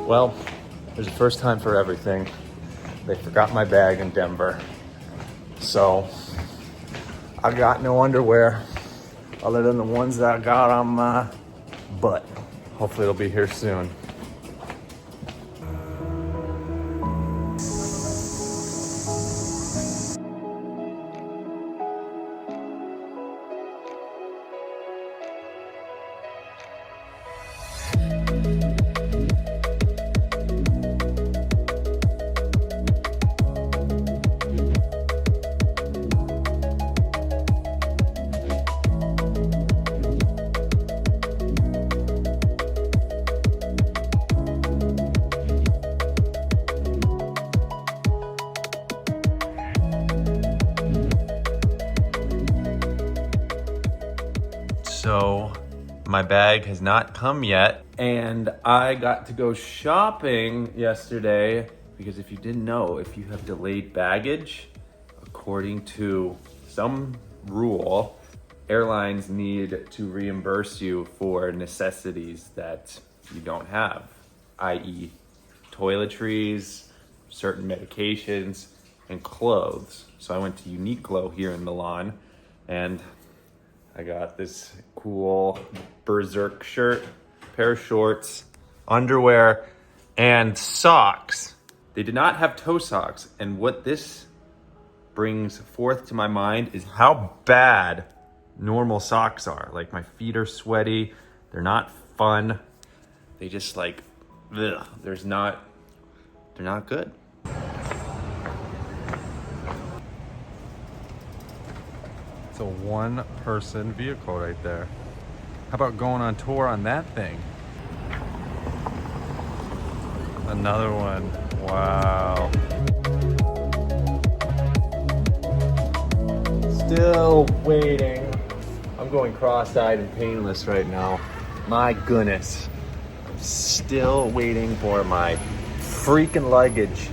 Well, there's a first time for everything. They forgot my bag in Denver. So I got no underwear other than the ones that I got on my butt. Hopefully it'll be here soon. So my bag has not come yet, and I got to go shopping yesterday because if you didn't know, if you have delayed baggage, according to some rule, airlines need to reimburse you for necessities that you don't have, i.e. toiletries, certain medications, and clothes. So I went to Uniqlo here in Milan, and I got this cool berserk shirt, pair of shorts, underwear, and socks. They did not have toe socks. And what this brings forth to my mind is how bad normal socks are. Like, my feet are sweaty. They're not fun. They just like, ugh, they're not good. It's a one-person vehicle right there. How about going on tour on that thing? Another one. Wow. Still waiting. I'm going cross-eyed and painless right now. My goodness. I'm still waiting for my freaking luggage.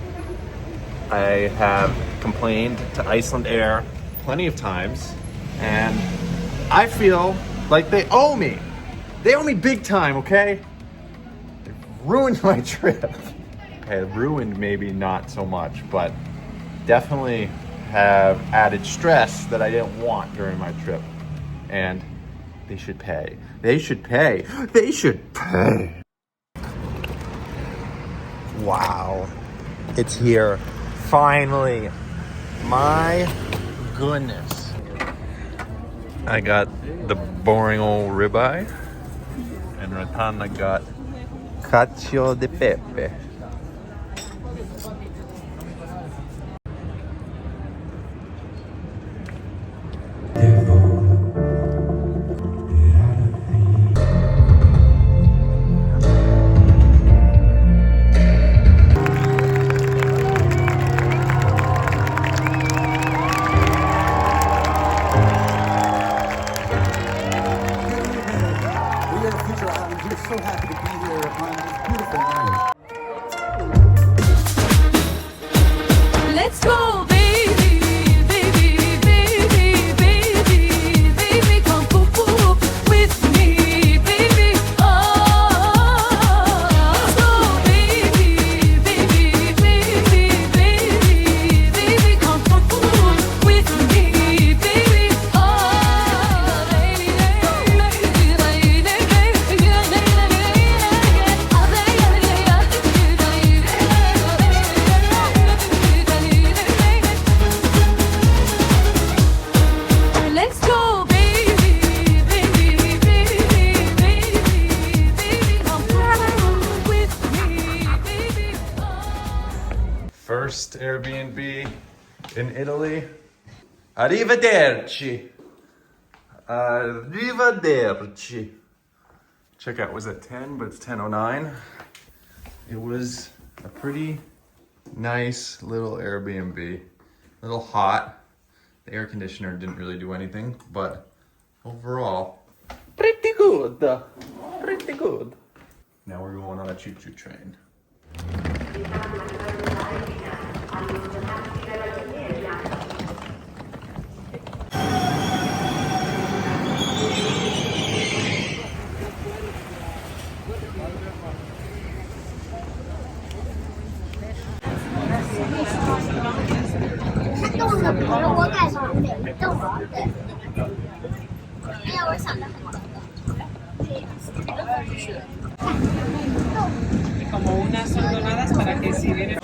I have complained to Iceland Air plenty of times, and I feel like they owe me. They owe me big time, okay? They ruined my trip. Okay, ruined maybe not so much, but definitely have added stress that I didn't want during my trip. And they should pay. They should pay. They should pay. Wow. It's here. Finally. My goodness. I got the boring old ribeye, and Ratana got cacio de pepe. So happy to be here on this beautiful night. Let's go, baby, baby, baby, baby, baby, come poo-poo with me, baby, oh. Let's go, baby, baby, baby, baby, baby, come poo-poo with me, baby, oh. Baby, baby, baby, baby, let's go, baby, baby, baby, baby, baby, come with me, baby. First Airbnb in Italy. Arrivederci. Arrivederci. Check out, was it 10? But it's 10:09. It was a pretty nice little Airbnb. A little hot. The air conditioner didn't really do anything, but overall, pretty good. Pretty good. Now we're going on a choo-choo train. Como unas son donadas para que si vienen.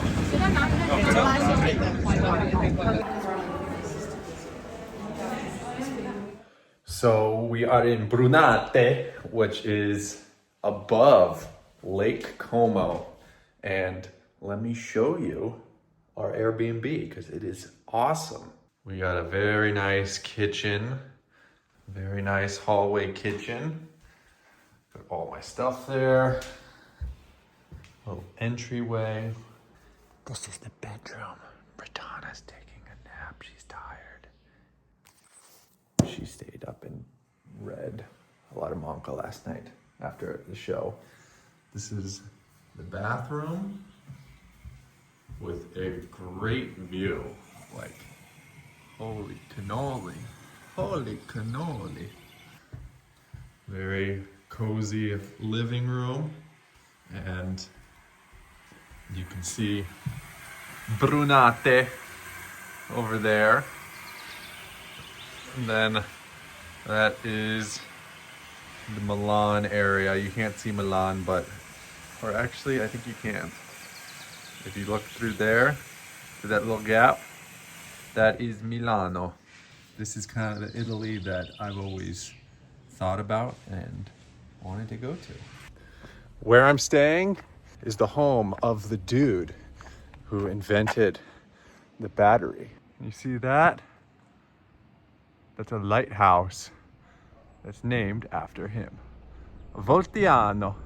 So we are in Brunate, which is above Lake Como. And let me show you our Airbnb because it is awesome. We got a very nice kitchen, very nice hallway kitchen. Got all my stuff there. Little entryway. This is the bedroom. Britanna's taking a nap. She's tired. She stayed up and read a lot of manga last night after the show. This is the bathroom with a great view. Like, holy cannoli. Holy cannoli. Very cozy living room. And you can see Brunate over there. And then that is the Milan area. You can't see Milan, but, or actually I think you can. If you look through there, through that little gap, that is Milano. This is kind of the Italy that I've always thought about and wanted to go to. Where I'm staying is the home of the dude who invented the battery. You see that? That's a lighthouse that's named after him. Voltiano.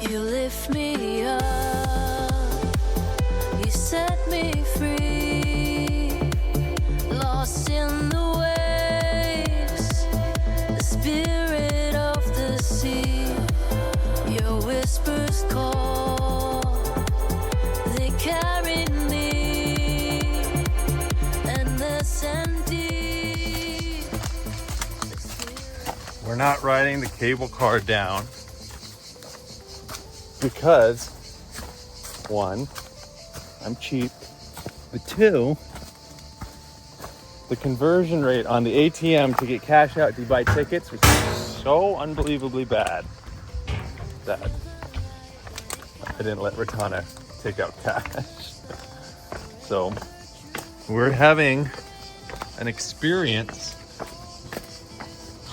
You lift me up, you set me free, lost in the waves, the spirit of the sea. Your whispers call, they carry me, endless and deep. We're not riding the cable car down because, one, I'm cheap, but two, the conversion rate on the ATM to get cash out to buy tickets was so unbelievably bad that I didn't let Ratana take out cash. So we're having an experience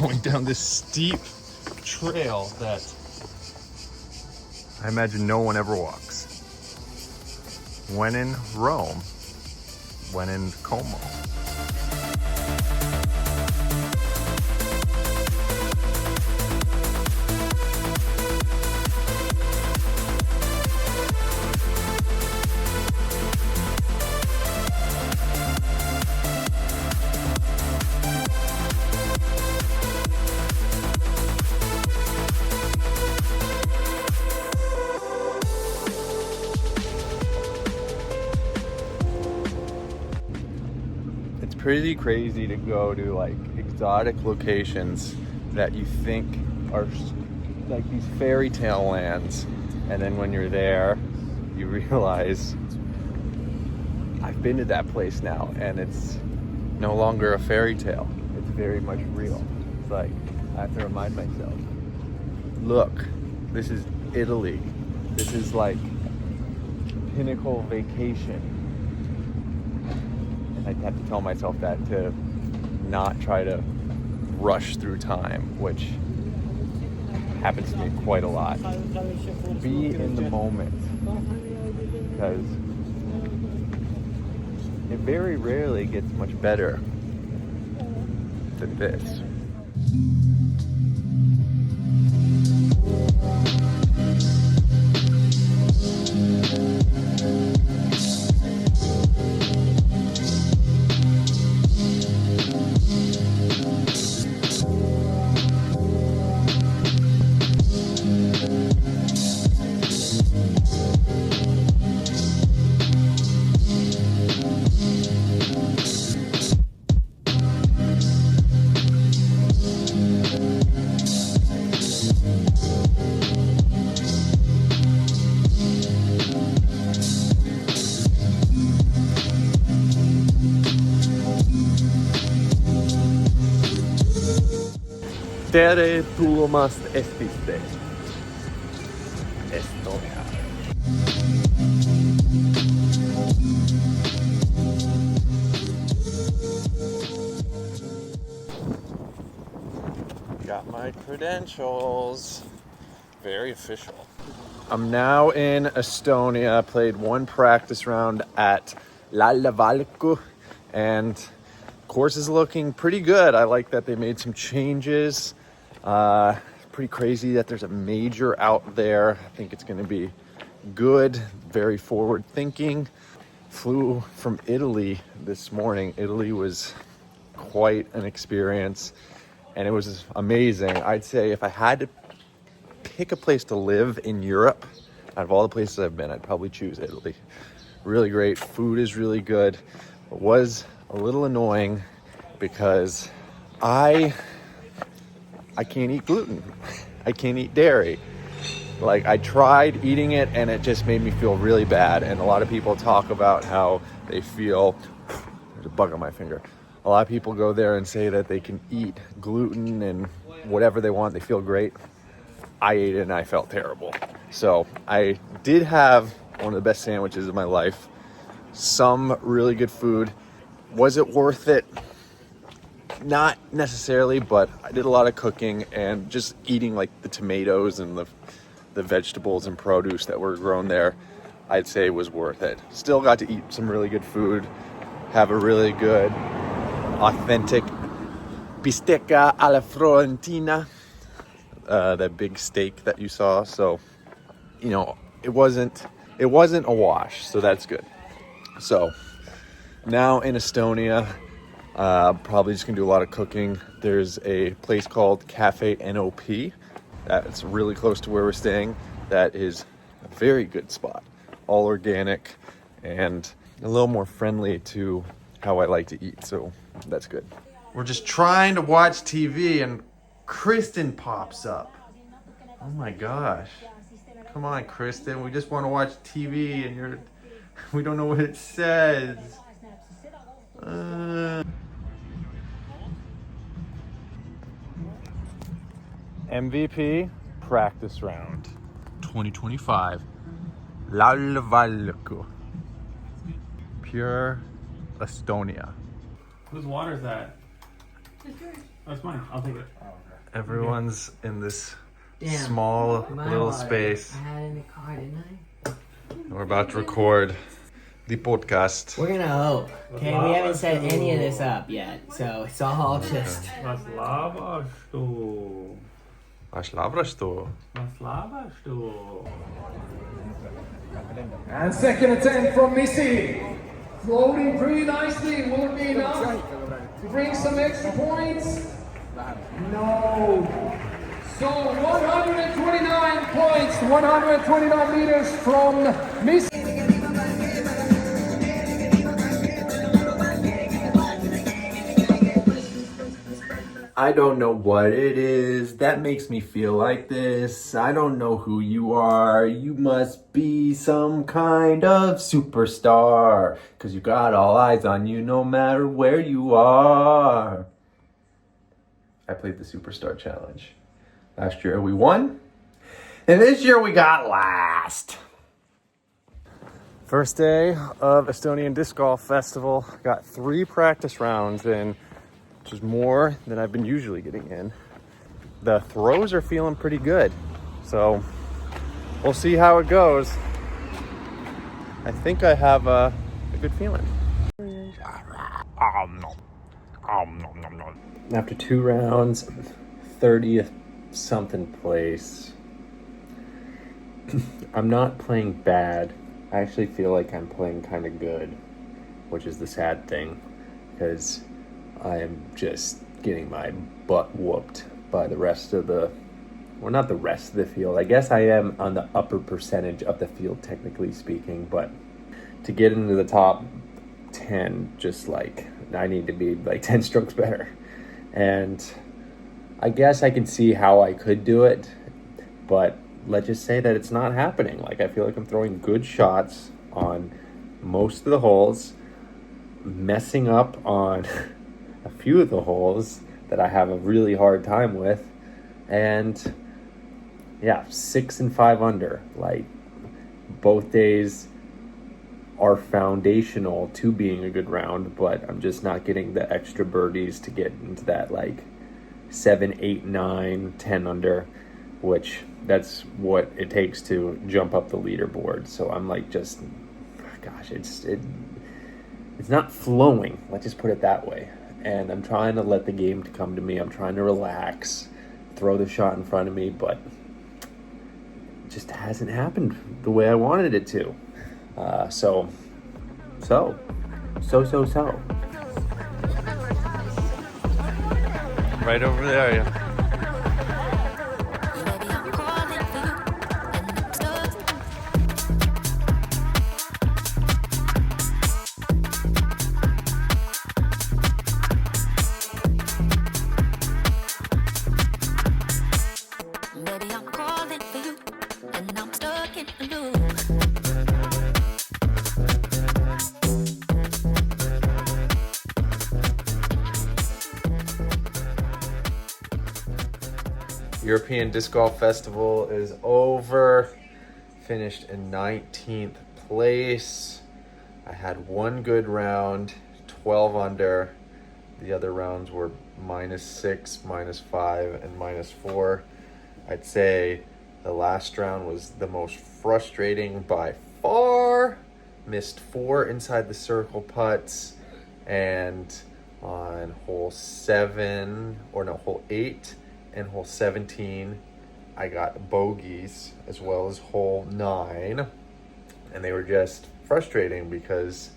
going down this steep trail that I imagine no one ever walks. When in Rome, when in Como. Pretty crazy to go to like exotic locations that you think are like these fairy tale lands, and then when you're there you realize I've been to that place now and it's no longer a fairy tale. It's very much real. It's like I have to remind myself, look, this is Italy. This is like pinnacle vacation. I have to tell myself that to not try to rush through time, which happens to me quite a lot. Be in the moment, because it very rarely gets much better than this. Tere tulomast estiste. Estonia. Got my credentials. Very official. I'm now in Estonia. I played one practice round at Valku, and course is looking pretty good. I like that they made some changes. Pretty crazy that there's a major out there. I think it's going to be good, very forward thinking. Flew from Italy this morning. Italy was quite an experience, and it was amazing. I'd say if I had to pick a place to live in Europe, out of all the places I've been, I'd probably choose Italy. Really great. Food is really good. It was a little annoying because I can't eat gluten. I can't eat dairy. Like, I tried eating it and it just made me feel really bad. And a lot of people talk about how they feel, there's a bug on my finger. A lot of people go there and say that they can eat gluten and whatever they want, they feel great. I ate it and I felt terrible. So I did have one of the best sandwiches of my life. Some really good food. Was it worth it? Not necessarily, but I did a lot of cooking and just eating like the tomatoes and the vegetables and produce that were grown there, I'd say was worth it. Still got to eat some really good food, have a really good, authentic bistecca alla fiorentina, that big steak that you saw. So, you know, it wasn't a wash, so that's good. So now in Estonia, probably just gonna do a lot of cooking. There's a place called Cafe NOP that's really close to where we're staying. That is a very good spot, all organic and a little more friendly to how I like to eat, so that's good. We're just trying to watch TV and Kristen pops up. Oh my gosh. Come on, Kristen, we just want to watch TV and we don't know what it says. MVP practice round 2025. Valku. Pure Estonia. Whose water is that? That's mine. I'll take it. Everyone's in this Damn, small my little water. space. I had it in the car, didn't I? We're about to record the podcast. We're gonna hope. Okay, we haven't set any of this up yet, so it's all just. Was laberst du? Was laberst du? Was laberst du? And second attempt from Missy. Floating pretty nicely. Will it be enough to bring some extra points? No. So 129 points, 129 meters from Missy. I don't know what it is that makes me feel like this. I don't know who you are. You must be some kind of superstar, 'cause you got all eyes on you no matter where you are. I played the Superstar Challenge. Last year we won, and this year we got last. First day of Estonian Disc Golf Festival. Got 3 practice rounds in, which is more than I've been usually getting in. The throws are feeling pretty good, so we'll see how it goes. I think I have a good feeling. After 2 rounds, 30th something place. I'm not playing bad. I actually feel like I'm playing kind of good, which is the sad thing, because I am just getting my butt whooped by the rest of the, well, not the rest of the field. I guess I am on the upper percentage of the field, technically speaking, but to get into the top 10, just like, I need to be like 10 strokes better. And I guess I can see how I could do it, but let's just say that it's not happening. Like, I feel like I'm throwing good shots on most of the holes, messing up on a few of the holes that I have a really hard time with, And yeah, 6 and 5 under. Like, both days are foundational to being a good round, but I'm just not getting the extra birdies to get into that like 7, 8, 9, 10 under, which that's what it takes to jump up the leaderboard. So I'm like, just, gosh, it's not flowing. Let's just put it that way. And I'm trying to let the game come to me. I'm trying to relax, throw the shot in front of me, but it just hasn't happened the way I wanted it to. So. Right over there, yeah. Maybe I'm calling for you, and I'm stuck. Maybe I'm calling for you, and I'm stuck in the loop. European Disc Golf Festival is over. Finished in 19th place. I had one good round, 12 under. The other rounds were -6, -5, and -4. I'd say the last round was the most frustrating by far. Missed 4 inside the circle putts, and on hole 8 and hole 17, I got bogeys, as well as hole 9, and they were just frustrating because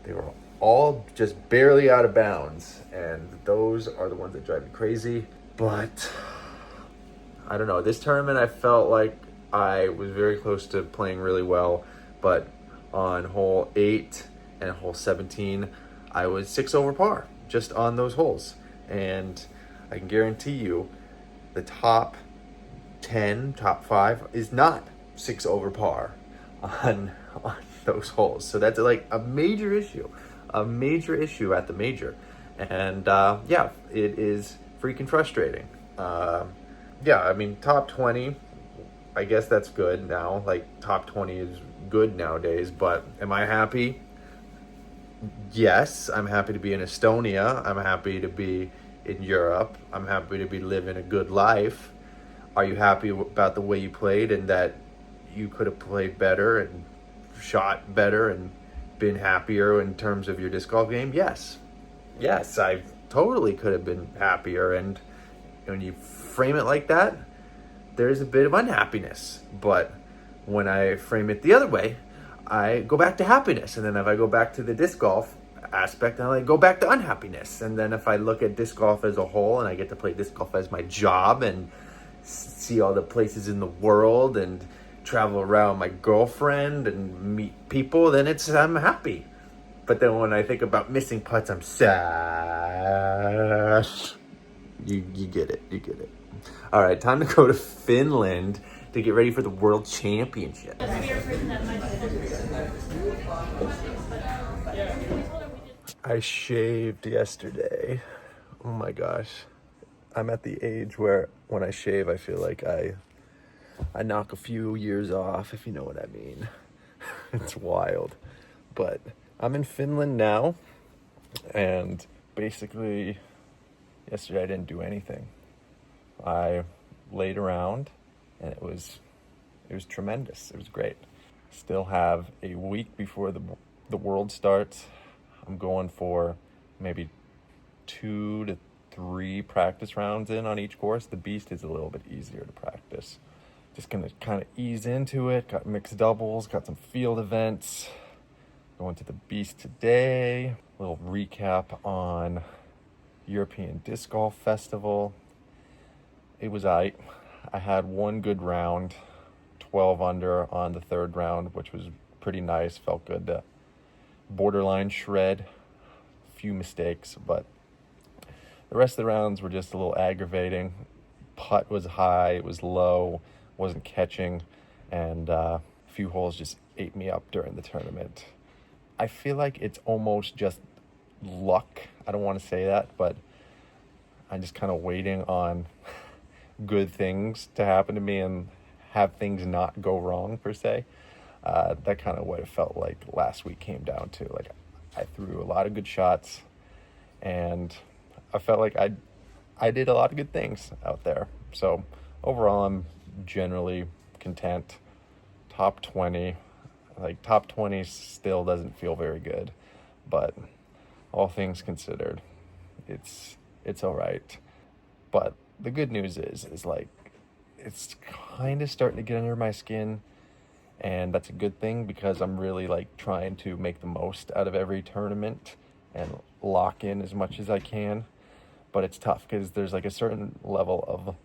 they were all just barely out of bounds, and those are the ones that drive me crazy. But I don't know, this tournament I felt like I was very close to playing really well, but on hole 8 and hole 17, I was 6 over par just on those holes. And I can guarantee you the top 10, top 5 is not 6 over par on those holes. So that's like a major issue at the major. And yeah, it is freaking frustrating. Yeah, I mean, top 20, I guess that's good now. Like, top 20 is good nowadays, but am I happy? Yes, I'm happy to be in Estonia. I'm happy to be in Europe. I'm happy to be living a good life. Are you happy about the way you played and that you could have played better and shot better and been happier in terms of your disc golf game? Yes, I totally could have been happier. And when you frame it like that, there's a bit of unhappiness. But when I frame it the other way, I go back to happiness. And then if I go back to the disc golf aspect, I go back to unhappiness. And then if I look at disc golf as a whole, and I get to play disc golf as my job and see all the places in the world and travel around my girlfriend and meet people, then I'm happy. But then when I think about missing putts, I'm sad. You get it. All right, time to go to Finland to get ready for the World Championship. I shaved yesterday. Oh my gosh. I'm at the age where when I shave, I feel like I knock a few years off, if you know what I mean. It's wild. But I'm in Finland now, and basically yesterday I didn't do anything. I laid around, and it was tremendous. It was great. Still have a week before the world starts. I'm going for maybe 2 to 3 practice rounds in on each course. The Beast is a little bit easier to practice. Just gonna kind of ease into it. Got mixed doubles, got some field events. Going to the Beast today. A little recap on European Disc Golf Festival. It was I had one good round, 12 under on the third round, which was pretty nice. Felt good to borderline shred. A few mistakes, but the rest of the rounds were just a little aggravating. Putt was high, it was low, wasn't catching, and a few holes just ate me up during the tournament. I feel like it's almost just luck. I don't want to say that, but I'm just kind of waiting on good things to happen to me and have things not go wrong per se. That kind of what it felt like last week came down to. Like, I threw a lot of good shots, and I felt like I did a lot of good things out there. So overall, I'm generally content. Top 20, like top 20 still doesn't feel very good, but all things considered, it's all right. But the good news is like, it's kind of starting to get under my skin, and that's a good thing because I'm really like trying to make the most out of every tournament and lock in as much as I can. But it's tough because there's like a certain level of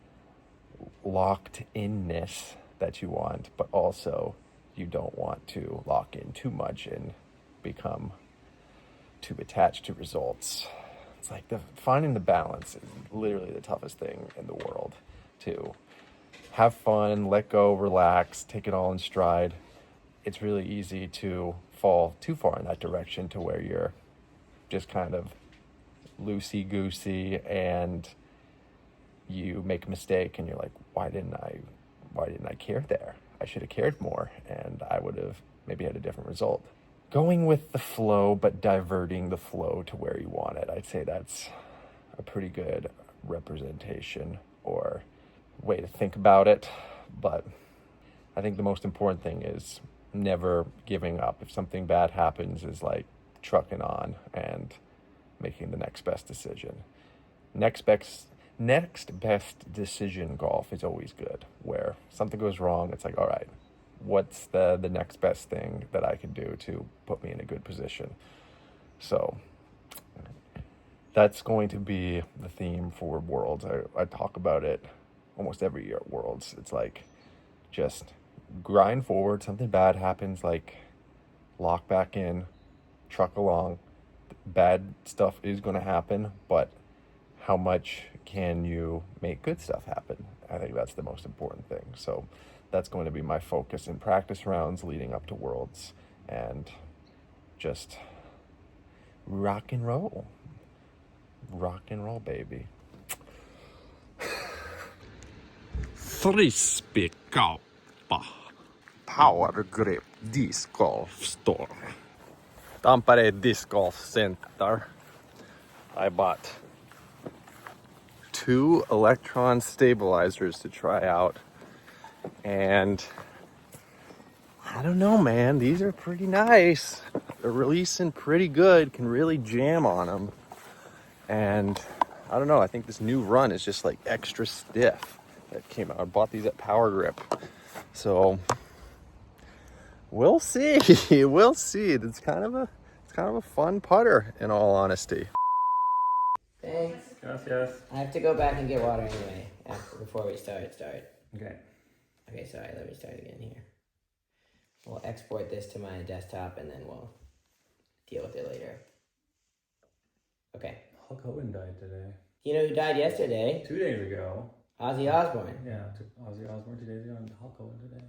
locked inness that you want, but also you don't want to lock in too much and become too attached to results. It's like finding the balance is literally the toughest thing in the world. To have fun, let go, relax, take it all in stride. It's really easy to fall too far in that direction to where you're just kind of loosey-goosey and you make a mistake and you're like, why didn't I care there? I should have cared more, and I would have maybe had a different result. Going with the flow, but diverting the flow to where you want it. I'd say that's a pretty good representation or way to think about it. But I think the most important thing is never giving up. If something bad happens, is like trucking on and making the next best decision. Next best decision golf is always good. Where something goes wrong, it's like, all right, what's the next best thing that I can do to put me in a good position? So that's going to be the theme for Worlds. I talk about it almost every year at Worlds. It's like, just grind forward. Something bad happens, like lock back in, truck along. Bad stuff is going to happen, but how much can you make good stuff happen? I think that's the most important thing. So that's going to be my focus in practice rounds leading up to Worlds, and just rock and roll. Rock and roll, baby. Frisbeekauppa. Power Grip Disc Golf Store. Tampere Disc Golf Center. I bought 2 electron stabilizers to try out, and I don't know, man, these are pretty nice. They're releasing pretty good, can really jam on them, and I don't know, I think this new run is just like extra stiff that came out. I bought these at Power Grip, so we'll see. We'll see. It's kind of a fun putter, in all honesty. Thanks. Gracias. I have to go back and get water anyway before we start. Okay. Okay, sorry, let me start again here. We'll export this to my desktop and then we'll deal with it later. Okay. Hulk Hogan died today. You know who died yesterday? 2 days ago. Ozzy Osbourne. Yeah, Ozzy Osbourne 2 days ago and Hulk Hogan today.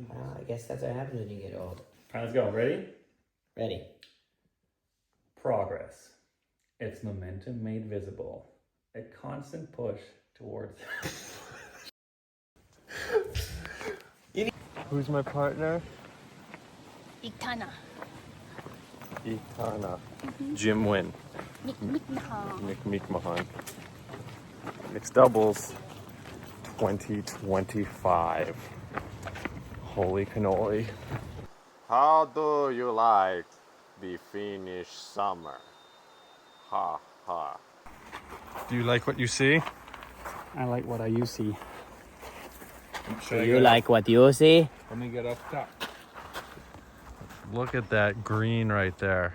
Well, I guess that's what happens when you get old. Alright, let's go. Ready? Ready. Progress. It's momentum made visible. A constant push towards... Who's my partner? Iktana. Itana. Jim Wynn. Nick Mahal. Nick Mahan. Mixed doubles 2025. Holy cannoli. How do you like the Finnish summer? Ha ha. Do you like what you see? I like what I see. Do you like what you see? Let me get up top. Look at that green right there.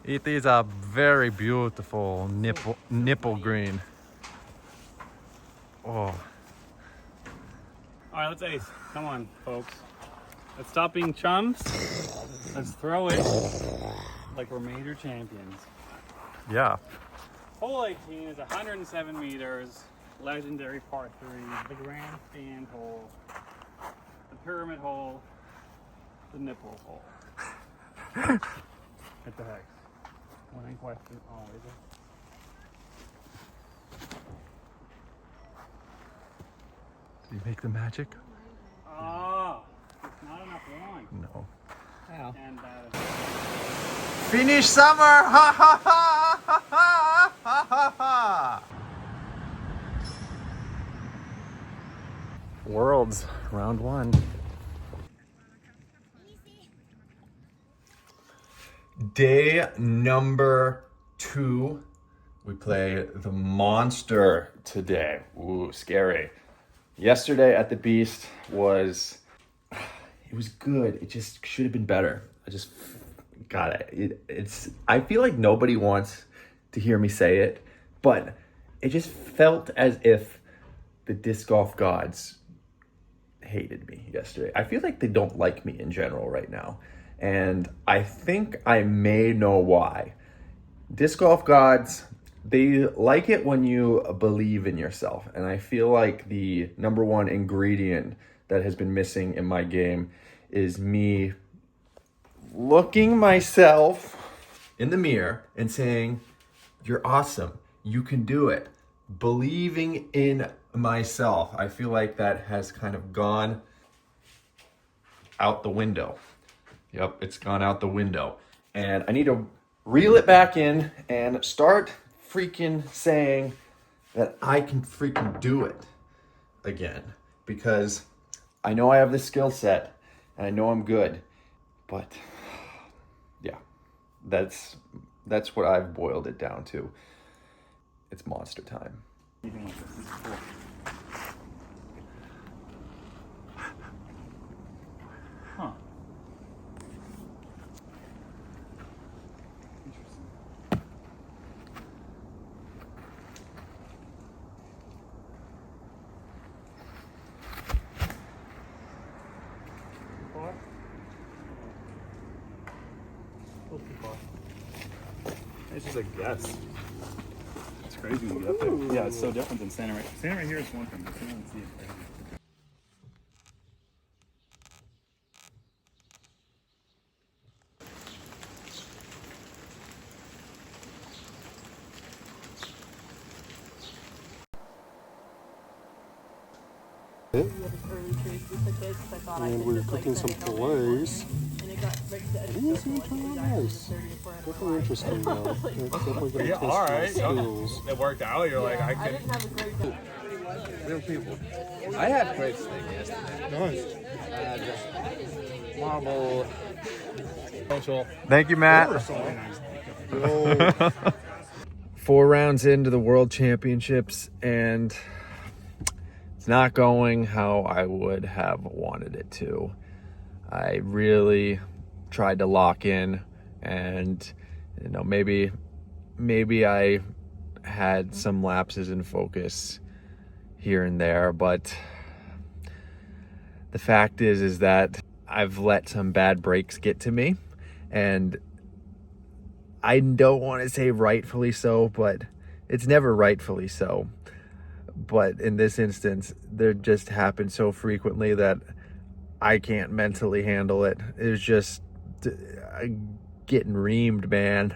It is a very beautiful nipple green. Oh. Alright, let's ace. Come on, folks. Let's stop being chums. Let's throw it like we're major champions. Yeah. Hole 18 is 107 meters. Legendary par 3. The grandstand hole. The pyramid hole. The nipple hole. What the heck? One in question. Oh, is it? You make the magic? Oh, it's not enough one. No. Wow. And Finish summer! Ha ha ha ha ha ha ha ha! Worlds, round 1. Day number 2. We play the monster today. Ooh, scary. Yesterday at the Beast was, it was good. It just should have been better. I just got it. It's, I feel like nobody wants to hear me say it, but it just felt as if the disc golf gods hated me yesterday. I feel like they don't like me in general right now. And I think I may know why. Disc golf gods, they like it when you believe in yourself. And I feel like the number one ingredient that has been missing in my game is me looking myself in the mirror and saying, you're awesome. You can do it. Believing in myself. I feel like that has kind of gone out the window. Yep, it's gone out the window. And I need to reel it back in and start freaking saying that I can freaking do it again. Because I know I have the skill set and I know I'm good. But yeah, that's what I've boiled it down to. It's monster time. huh. It's just a guess. It's crazy when you get up there. Yeah, it's so different than standing right. Standing right here is one thing, but you don't see it. Right? And we're cooking some fillets. I think it's going to turn out nice. Definitely interesting though. It's definitely going to test my skills. It worked out. You're like, I could. Real people. I had great steak yesterday. Nice. Marble. Thank you, Matt. 4 rounds into the World Championships, and it's not going how I would have wanted it to. I really tried to lock in, and you know, maybe I had some lapses in focus here and there, but the fact is that I've let some bad breaks get to me, and I don't want to say rightfully so, but it's never rightfully so. But in this instance, there just happened so frequently that I can't mentally handle it. It's just getting reamed, man.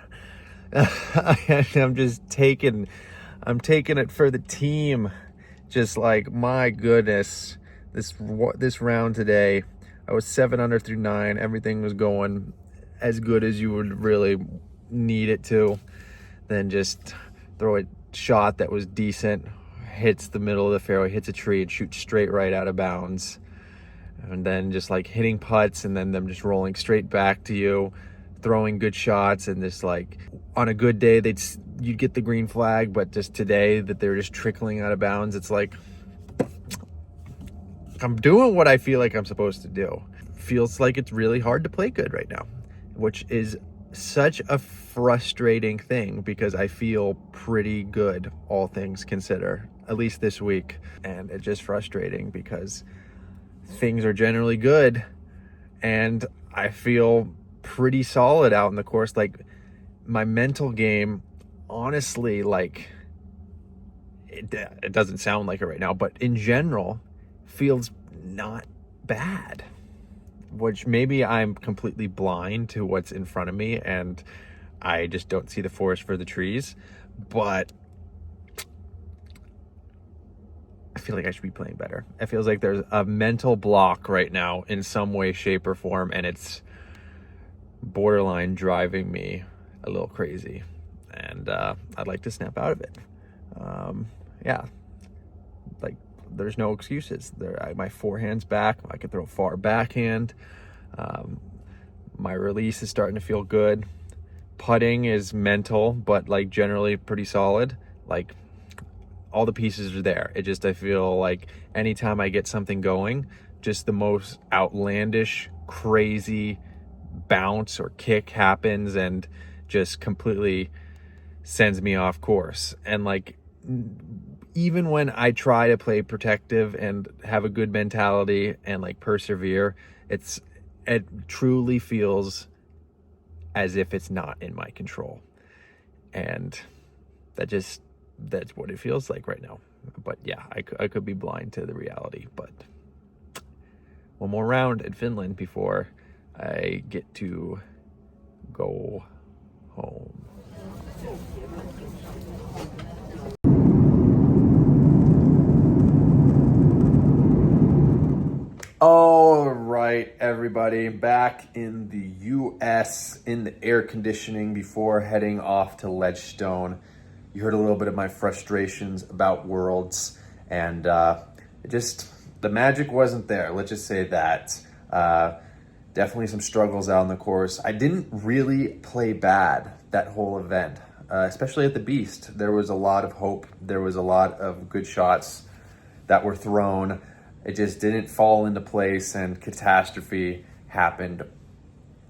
I'm taking it for the team. Just like, my goodness, this round today, I was 7 under through 9. Everything was going as good as you would really need it to. Then just throw a shot that was decent, hits the middle of the fairway, hits a tree, and shoots straight right out of bounds. And then just like hitting putts, and then them just rolling straight back to you, throwing good shots, and just like on a good day you'd get the green flag, but just today that they're just trickling out of bounds, it's like I'm doing what I feel like I'm supposed to do. Feels like it's really hard to play good right now, which is such a frustrating thing because I feel pretty good, all things considered, at least this week. And it's just frustrating because things are generally good and I feel pretty solid out in the course. Like, my mental game, honestly, like it doesn't sound like it right now, but in general feels not bad, which maybe I'm completely blind to what's in front of me and I just don't see the forest for the trees. But feel like I should be playing better. It feels like there's a mental block right now in some way, shape, or form, and it's borderline driving me a little crazy. And I'd like to snap out of it. Yeah, like there's no excuses. My forehand's back. I can throw far backhand. My release is starting to feel good. Putting is mental, but like generally pretty solid. Like all the pieces are there. It just, I feel like anytime I get something going, just the most outlandish, crazy bounce or kick happens and just completely sends me off course. And like, even when I try to play protective and have a good mentality and like persevere, it truly feels as if it's not in my control. And that's what it feels like right now. But yeah, I could be blind to the reality. But one more round in Finland before I get to go home. All right, everybody, back in the US in the air conditioning before heading off to Ledgestone. You heard a little bit of my frustrations about Worlds, and the magic wasn't there. Let's just say that. Definitely some struggles out on the course. I didn't really play bad that whole event, especially at the Beast. There was a lot of hope. There was a lot of good shots that were thrown. It just didn't fall into place, and catastrophe happened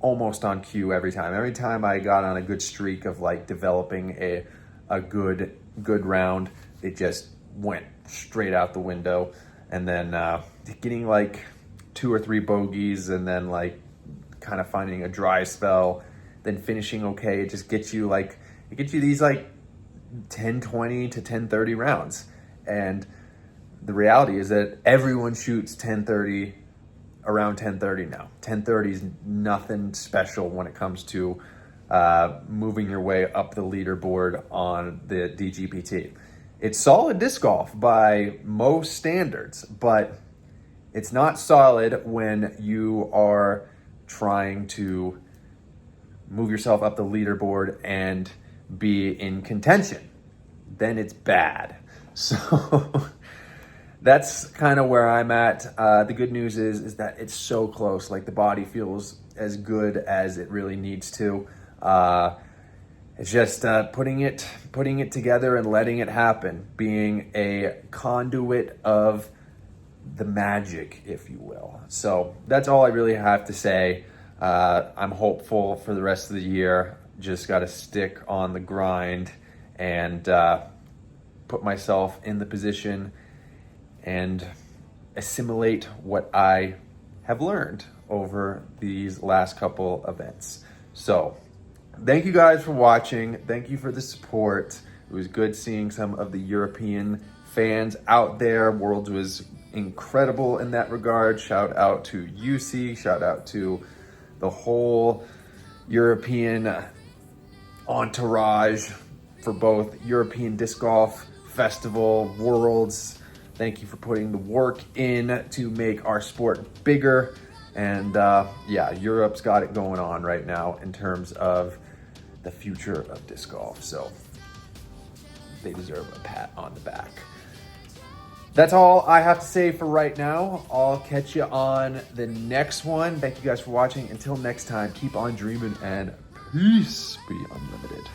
almost on cue every time. Every time I got on a good streak of like developing a good round, it just went straight out the window. And then getting like 2 or 3 bogeys, and then like kind of finding a dry spell, then finishing okay. It just gets you these like 10-20 to 10-30 rounds. And the reality is that everyone shoots 10-30 around 10:30 now. 10:30 is nothing special when it comes to moving your way up the leaderboard on the DGPT. It's solid disc golf by most standards, but it's not solid when you are trying to move yourself up the leaderboard and be in contention. Then it's bad. So that's kind of where I'm at. The good news is that it's so close. Like the body feels as good as it really needs to. It's just putting it together and letting it happen, being a conduit of the magic, if you will. So that's all I really have to say. I'm hopeful for the rest of the year. Just got to stick on the grind and put myself in the position and assimilate what I have learned over these last couple events. So thank you guys for watching. Thank you for the support. It was good seeing some of the European fans out there. Worlds was incredible in that regard. Shout out to UC. Shout out to the whole European entourage for both European Disc Golf Festival, Worlds. Thank you for putting the work in to make our sport bigger. And yeah, Europe's got it going on right now in terms of the future of disc golf. So they deserve a pat on the back. That's all I have to say for right now. I'll catch you on the next one. Thank you guys for watching. Until next time, keep on dreaming and peace be unlimited.